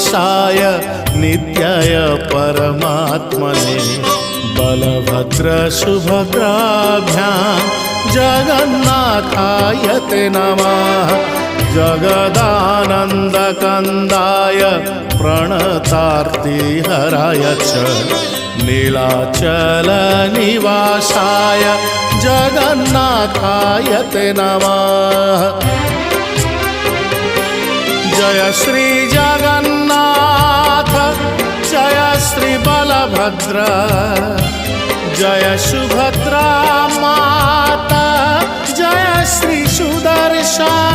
निवासाय नित्याय परमात्मने बलभद्र सुभद्राभ्यां जगन्नाथाय ते नमः। जगदानन्दकन्दाय प्रणतार्तिहराय च नीलाचलनिवासाय जगन्नाथाय ते नमः। जय श्री जगन्नाथ जय श्री बलभद्र जय सुभद्रा माता जय श्री सुदर्शन।